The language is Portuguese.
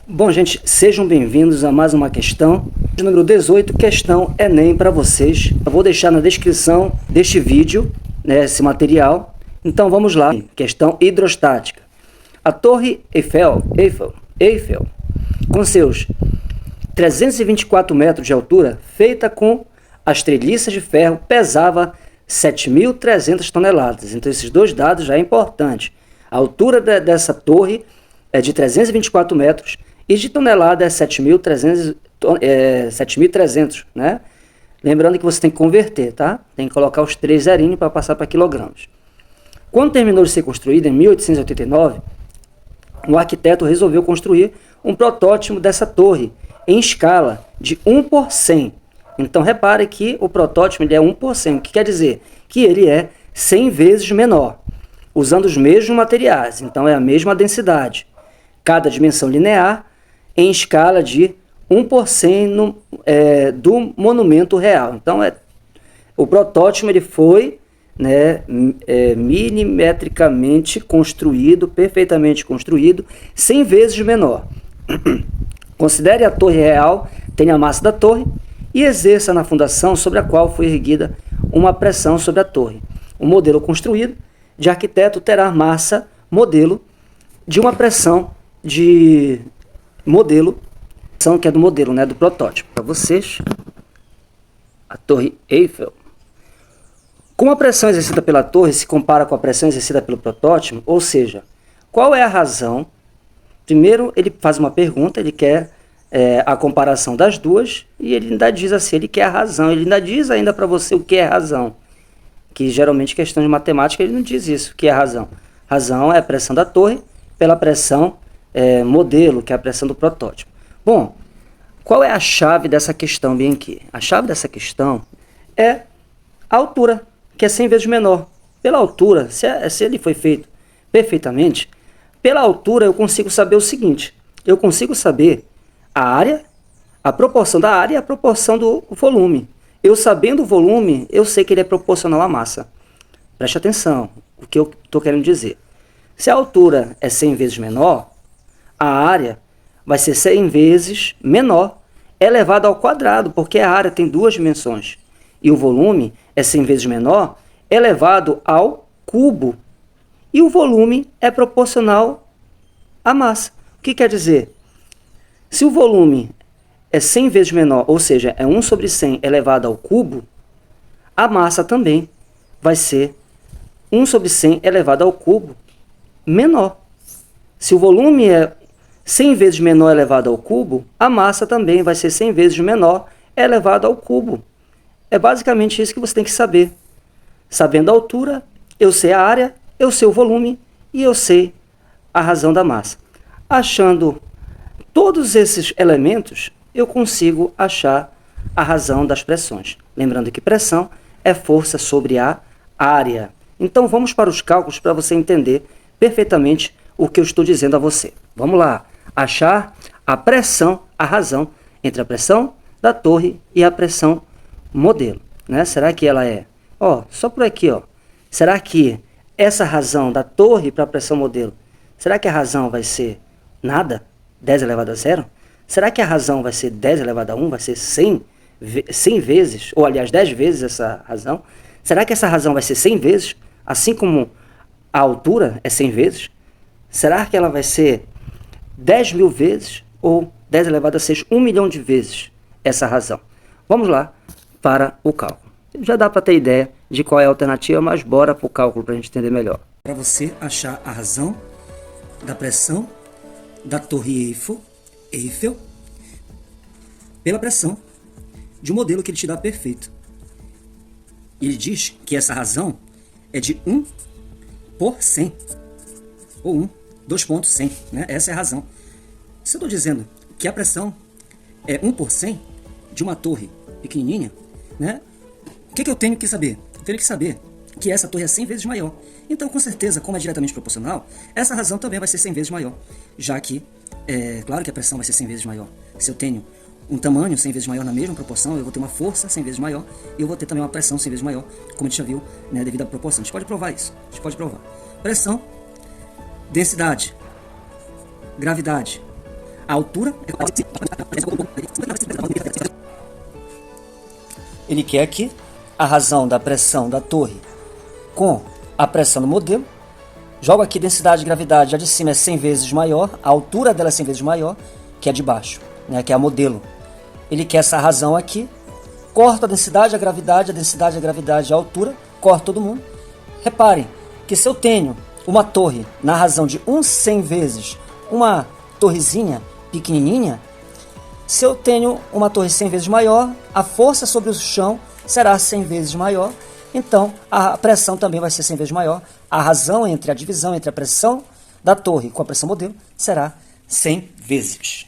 Bom, gente, sejam bem-vindos a mais uma questão. Número 18, questão Enem para vocês. Eu vou deixar na descrição deste vídeo, né, esse material. Então vamos lá. Questão hidrostática. A Torre Eiffel, com seus 324 metros de altura, feita com as treliças de ferro, pesava 7.300 toneladas. Então esses dois dados já é importante. A altura dessa torre é de 324 metros e de tonelada é 7.300, né? Lembrando que você tem que converter, tá? Tem que colocar os 3 zerinhos para passar para quilogramas. Quando terminou de ser construída, em 1889, o arquiteto resolveu construir um protótipo dessa torre em escala de 1 por 100. Então repare que o protótipo ele é 1 por 100, o que quer dizer? Que ele é 100 vezes menor, usando os mesmos materiais, então é a mesma densidade. Cada dimensão linear em escala de 1 por 100 do monumento real. Então, o protótipo ele foi, né, milimetricamente construído, perfeitamente construído, 100 vezes menor. Considere a torre real, tenha a massa da torre e exerça na fundação sobre a qual foi erguida uma pressão sobre a torre. O modelo construído de arquiteto terá massa modelo de uma pressão de modelo, que é do modelo, né, do protótipo. Para vocês, a Torre Eiffel. Como a pressão exercida pela torre se compara com a pressão exercida pelo protótipo, ou seja, qual é a razão? Primeiro ele faz uma pergunta, ele quer a comparação das duas, e ele ainda diz assim, ele quer a razão, ele ainda diz ainda para você o que é razão, que geralmente questão de matemática ele não diz isso, o que é razão. Razão é a pressão da torre pela pressão modelo, que é a pressão do protótipo. Bom, qual é a chave dessa questão bem aqui? A chave dessa questão é a altura, que é 100 vezes menor. Pela altura, se ele foi feito perfeitamente, pela altura eu consigo saber o seguinte, eu consigo saber a área, a proporção da área e a proporção do volume. Eu sabendo o volume, eu sei que ele é proporcional à massa. Preste atenção, o que eu estou querendo dizer. Se a altura é 100 vezes menor, a área vai ser 100 vezes menor, elevado ao quadrado, porque a área tem duas dimensões. E o volume é 100 vezes menor, elevado ao cubo. E o volume é proporcional à massa. O que quer dizer? Se o volume é 100 vezes menor, ou seja, é 1 sobre 100 elevado ao cubo, a massa também vai ser 1 sobre 100 elevado ao cubo menor. Se o volume é 100 vezes menor elevado ao cubo, a massa também vai ser 100 vezes menor elevado ao cubo. É basicamente isso que você tem que saber. Sabendo a altura, eu sei a área, eu sei o volume e eu sei a razão da massa. Achando todos esses elementos, eu consigo achar a razão das pressões. Lembrando que pressão é força sobre a área. Então vamos para os cálculos para você entender perfeitamente o que eu estou dizendo a você. Vamos lá, achar a pressão, a razão entre a pressão da torre e a pressão modelo, né? Será que ela é, só por aqui, será que essa razão da torre para a pressão modelo, será que a razão vai ser nada? 10 elevado a 0? Será que a razão vai ser 10 elevado a 1? Vai ser 100 vezes, ou aliás 10 vezes essa razão? Será que essa razão vai ser 100 vezes, assim como a altura é 100 vezes? Será que ela vai ser 10.000 vezes ou 10 elevado a 6, 1 milhão de vezes essa razão? Vamos lá para o cálculo. Já dá para ter ideia de qual é a alternativa, mas bora para o cálculo para a gente entender melhor. Para você achar a razão da pressão da Torre Eiffel pela pressão de um modelo que ele te dá perfeito. Ele diz que essa razão é de 1 por 100, ou 2.100, né? Essa é a razão. Se eu estou dizendo que a pressão é 1 por 100 de uma torre pequenininha, né? O que eu tenho que saber? Eu tenho que saber que essa torre é 100 vezes maior. Então, com certeza, como é diretamente proporcional, essa razão também vai ser 100 vezes maior. Já que, claro que a pressão vai ser 100 vezes maior. Se eu tenho um tamanho 100 vezes maior na mesma proporção, eu vou ter uma força 100 vezes maior e eu vou ter também uma pressão 100 vezes maior, como a gente já viu, né, devido à proporção. A gente pode provar isso. A gente pode provar. Pressão, densidade, gravidade. A altura... Ele quer aqui a razão da pressão da torre com a pressão do modelo. Jogo aqui densidade de gravidade, a de cima é 100 vezes maior, a altura dela é 100 vezes maior que a de baixo, né, que é a modelo. Ele quer essa razão aqui, corta a densidade, a gravidade, a altura, corta todo mundo. Reparem que se eu tenho uma torre na razão de 100 vezes, uma torrezinha pequenininha, se eu tenho uma torre 100 vezes maior, a força sobre o chão será 100 vezes maior, então a pressão também vai ser 100 vezes maior. A razão entre a divisão entre a pressão da torre com a pressão modelo será 100 vezes.